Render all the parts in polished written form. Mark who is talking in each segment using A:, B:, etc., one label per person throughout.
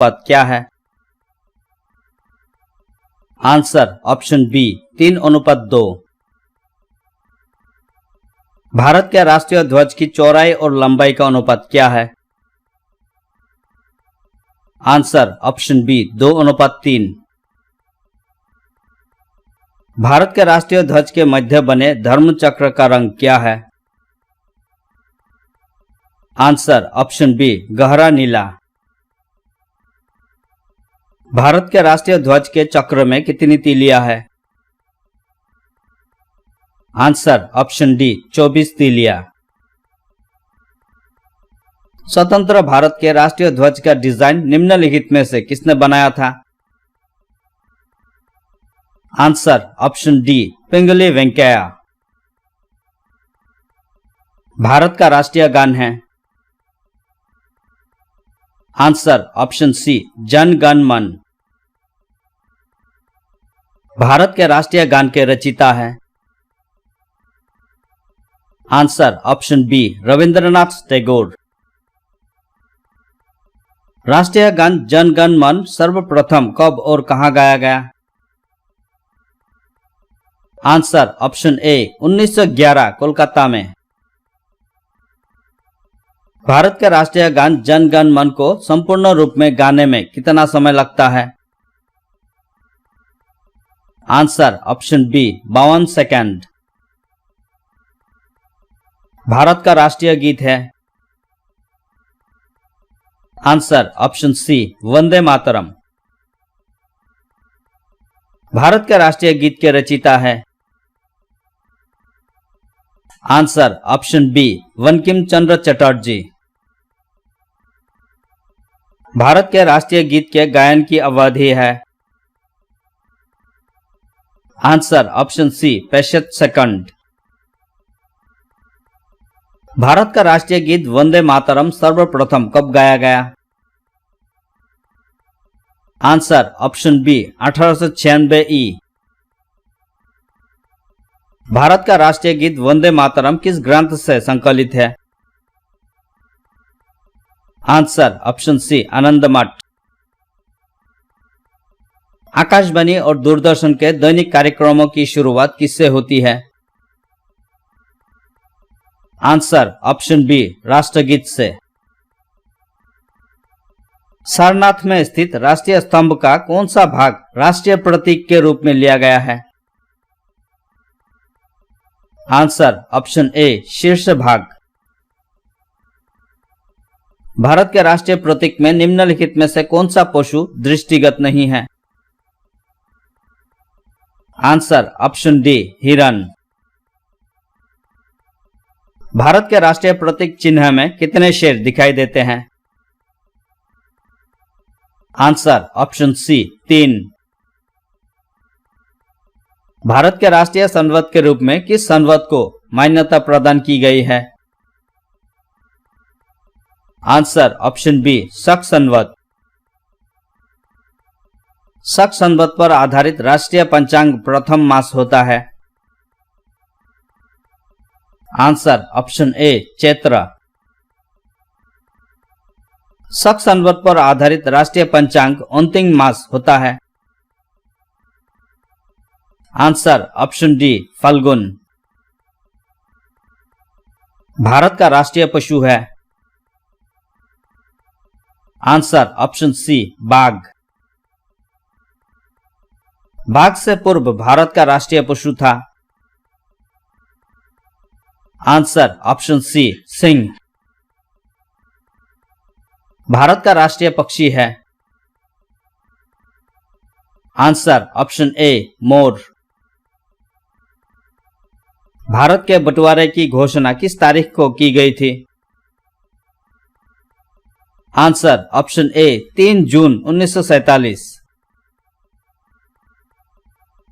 A: अनुपात क्या है? Answer option B 3:2। भारत के राष्ट्रीय ध्वज की चौड़ाई और लंबाई का अनुपात क्या है? Answer option B 2:3। भारत के राष्ट्रीय ध्वज के मध्य बने धर्म चक्र का रंग क्या है? आंसर ऑप्शन बी गहरा नीला। भारत के राष्ट्रीय ध्वज के चक्र में कितनी तीलियां है? Answer option D 24 तीलियां। स्वतंत्र भारत के राष्ट्रीय ध्वज का डिजाइन निम्नलिखित में से किसने बनाया था? आंसर ऑप्शन डी पिंगली वेंकैया। भारत का राष्ट्रीय गान है? आंसर ऑप्शन सी जन गण मन। भारत के राष्ट्रीय गान के रचयिता है? Answer option B Rabindranath Tagore. राष्ट्रीय गान जन गण मन सर्वप्रथम कब और कहां गाया गया? आंसर ऑप्शन ए 1911 कोलकाता में। भारत के राष्ट्रीय गान जन गण मन को संपूर्ण रूप में गाने में कितना समय लगता है? Answer option B 52 second. Bharat का राष्ट्रीय गीत है? Answer option C Vande Mataram. Bharat के राष्ट्रीय गीत के रचयिता है? Answer option B Bankim Chandra Chatterjee. Bharat के राष्ट्रीय गीत के गायन की अवधि है? Answer option C 65 second. Bharat का राष्ट्रीय गीत वंदे मातरम सर्वप्रथम कब गाया गया? आंसर ऑप्शन बी 1896 ई। भारत का राष्ट्रीय गीत वंदे मातरम किस ग्रंथ से संकलित है? आंसर ऑप्शन सी आनंद मठ। आकाशवाणी और दूरदर्शन के दैनिक कार्यक्रमों की शुरुआत किससे होती है? आंसर ऑप्शन बी राष्ट्रगीत से। सारनाथ में स्थित राष्ट्रीय स्तंभ का कौन सा भाग राष्ट्रीय प्रतीक के रूप में लिया गया है? आंसर ऑप्शन ए शीर्ष भाग। भारत के राष्ट्रीय प्रतीक में निम्नलिखित में से कौन सा पशु दृष्टिगत नहीं है? आंसर ऑप्शन डी हिरन। भारत के राष्ट्रीय प्रतीक चिन्ह में कितने शेर दिखाई देते हैं? आंसर ऑप्शन सी 3। भारत के राष्ट्रीय संवत के रूप में किस संवत को मान्यता प्रदान की गई है? आंसर ऑप्शन बी शक संवत। शक संवत पर आधारित राष्ट्रीय पंचांग प्रथम मास होता है? आंसर ऑप्शन ए चैत्र। शक संवत पर आधारित राष्ट्रीय पंचांग अंतिम मास होता है? Answer option D Phalgun. Bharat का राष्ट्रीय पशु है? आंसर ऑप्शन सी बाघ। बाघ से पूर्व भारत का राष्ट्रीय पशु था? आंसर ऑप्शन सी सिंह। भारत का राष्ट्रीय पक्षी है? आंसर ऑप्शन ए मोर। भारत के बंटवारे की घोषणा किस तारीख को की गई थी? आंसर ऑप्शन ए 3 जून 1947।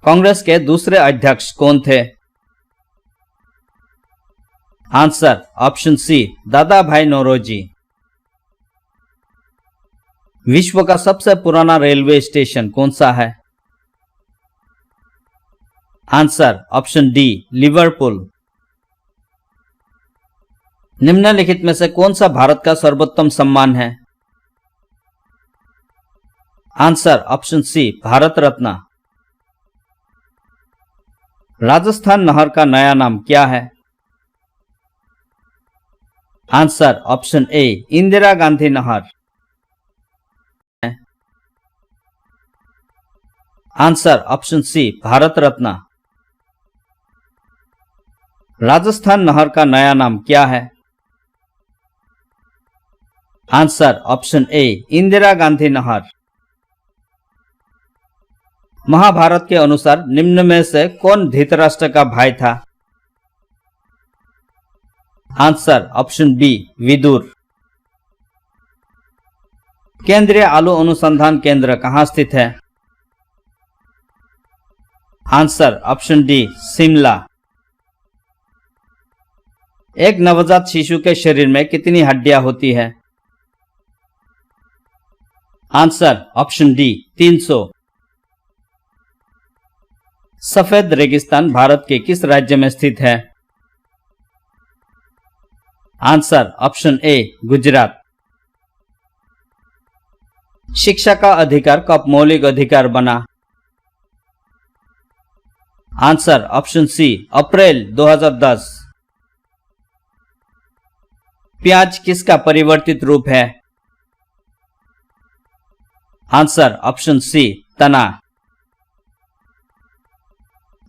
A: कांग्रेस के दूसरे अध्यक्ष कौन थे? आंसर ऑप्शन सी दादा भाई नौरोजी। विश्व का सबसे पुराना रेलवे स्टेशन कौन सा है? Answer option D Liverpool. निम्नलिखित में से कौन सा भारत का सर्वोत्तम सम्मान है? आंसर ऑप्शन सी भारत रत्न। राजस्थान नहर का नया नाम क्या है? आंसर ऑप्शन ए इंदिरा गांधी नहर। आंसर ऑप्शन सी भारत रत्न। राजस्थान नहर का नया नाम क्या है? आंसर ऑप्शन ए इंदिरा गांधी नहर। महाभारत के अनुसार निम्न में से कौन धृतराष्ट्र का भाई था? Answer option B Vidur. केंद्रीय आलू अनुसंधान केंद्र कहां स्थित है? Answer option D Shimla. एक नवजात शिशु के शरीर में कितनी हड्डियां होती है? Answer option D 300। सफेद रेगिस्तान भारत के किस राज्य में स्थित है? आंसर ऑप्शन ए गुजरात। शिक्षा का अधिकार कब मौलिक अधिकार बना? आंसर ऑप्शन सी अप्रैल 2010। प्याज किसका परिवर्तित रूप है? आंसर ऑप्शन सी तना।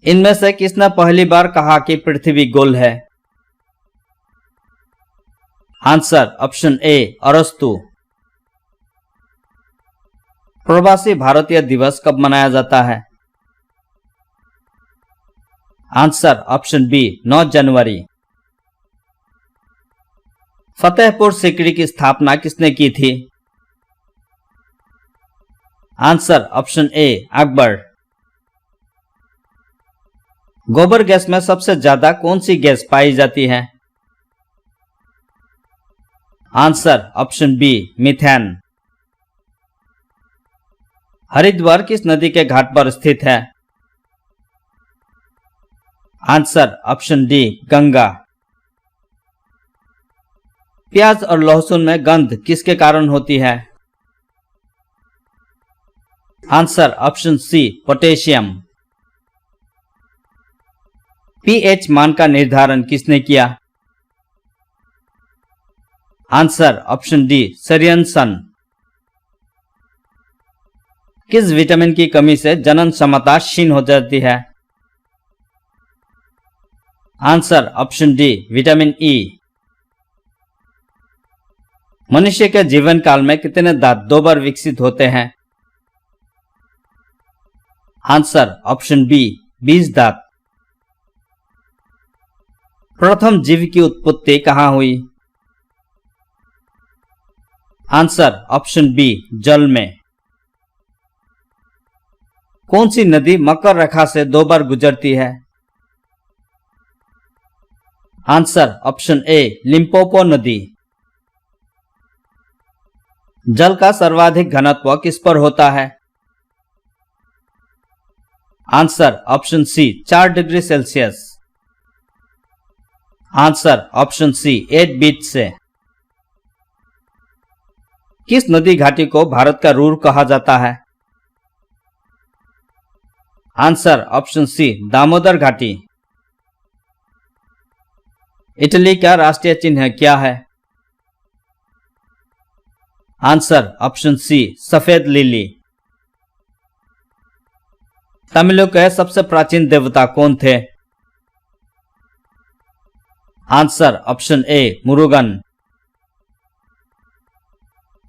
A: इनमें से किसने पहली बार कहा कि पृथ्वी गोल है? आंसर ऑप्शन ए अरस्तु। प्रवासी भारतीय दिवस कब मनाया जाता है? आंसर ऑप्शन बी 9 जनवरी। फतेहपुर सीकरी की स्थापना किसने की थी? आंसर ऑप्शन ए अकबर। गोबर गैस में सबसे ज्यादा कौन सी गैस पाई जाती है? Answer option B methane. Haridwar किस नदी के घाट पर स्थित है? Answer option D Ganga. प्याज और लहसुन में गंध किसके कारण होती है? Answer option C potassium. PH मान का निर्धारण किसने किया? Answer option D Sorensen. किस विटामिन की कमी से जनन क्षमता क्षीण हो जाती है? Answer option D vitamin E. मनुष्य के जीवन काल में कितने दांत 2 बार विकसित होते हैं? आंसर ऑप्शन बी 20 दांत। प्रथम जीव की उत्पत्ति कहां हुई? आंसर ऑप्शन बी जल में। कौन सी नदी मकर रेखा से 2 बार गुजरती है? आंसर ऑप्शन ए लिम्पोपो नदी। जल का सर्वाधिक घनत्व किस पर होता है? Answer option C 4 degree Celsius. Answer option C 8 beat से। किस नदी घाटी को भारत का रूर कहा जाता है? आंसर ऑप्शन सी दामोदर घाटी। इटली का राष्ट्रीय चिन्ह क्या है? आंसर ऑप्शन सी सफेद लिली। तमिलों के सबसे प्राचीन देवता कौन थे? Answer option A Murugan.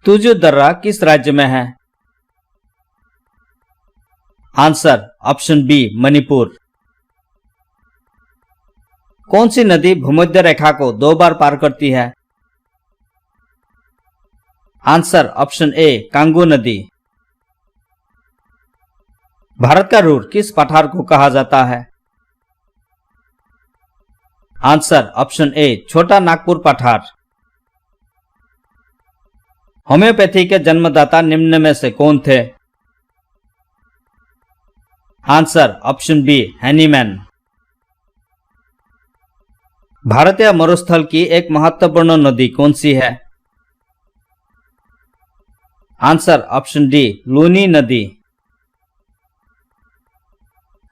A: Tuju दर्रा किस राज्य में है? Answer option B Manipur. कौन सी नदी भूमध्य रेखा को 2 बार पार करती है? आंसर ऑप्शन ए कांगू नदी। भारत का रूर किस पठार को कहा जाता है? आंसर ऑप्शन ए छोटा नागपुर पठार। होम्योपैथी के जन्मदाता निम्न में से कौन थे? Answer option B Hahnemann. भारतीय मरुस्थल की एक महत्वपूर्ण नदी कौन सी है? आंसर ऑप्शन डी लूनी नदी।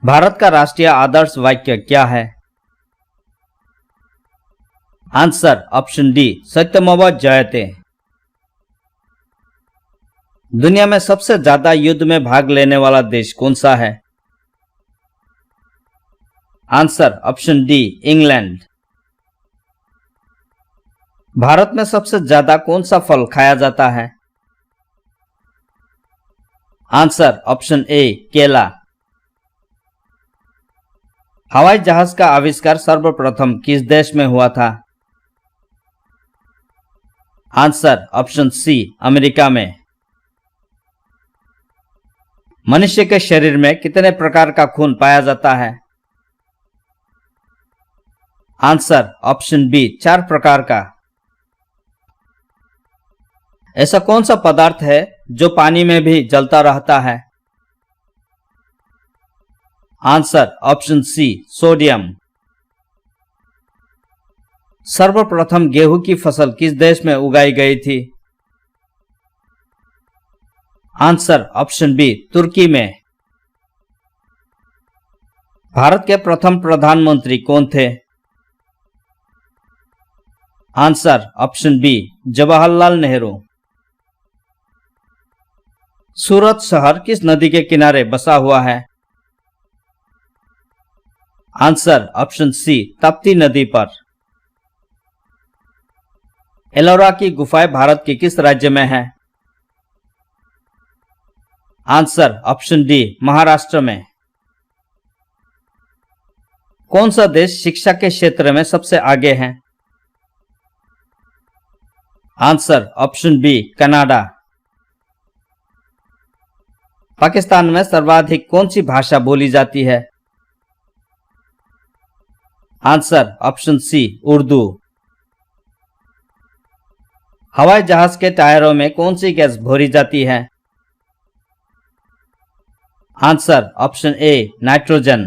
A: भारत का राष्ट्रीय आदर्श वाक्य क्या है? आंसर ऑप्शन डी सत्यमेव जयते। दुनिया में सबसे ज्यादा युद्ध में भाग लेने वाला देश कौन सा है? Answer option D England. Bharat में सबसे ज्यादा कौन सा फल खाया जाता है? आंसर ऑप्शन ए केला। हवाई जहाज का आविष्कार सर्वप्रथम किस देश में हुआ था? आंसर ऑप्शन सी अमेरिका में। मनुष्य के शरीर में कितने प्रकार का खून पाया जाता है? आंसर ऑप्शन बी 4 प्रकार का। ऐसा कौन सा पदार्थ है जो पानी में भी जलता रहता है? Answer option C sodium. सर्वप्रथम गेहूं की फसल किस देश में उगाई गई थी? आंसर ऑप्शन बी तुर्की में। भारत के प्रथम प्रधानमंत्री कौन थे? Answer option B Jawaharlal Nehru. Surat शहर किस नदी के किनारे बसा हुआ है? आंसर ऑप्शन सी ताप्ती नदी पर। एलोरा की गुफाएं भारत के किस राज्य में है? आंसर ऑप्शन डी महाराष्ट्र में। कौन सा देश शिक्षा के क्षेत्र में सबसे आगे है? Answer option B Canada. Pakistan में सर्वाधिक कौन सी भाषा बोली जाती है? Answer option C Urdu. हवाई जहाज के टायरों में कौन सी गैस भरी जाती है? Answer option A nitrogen.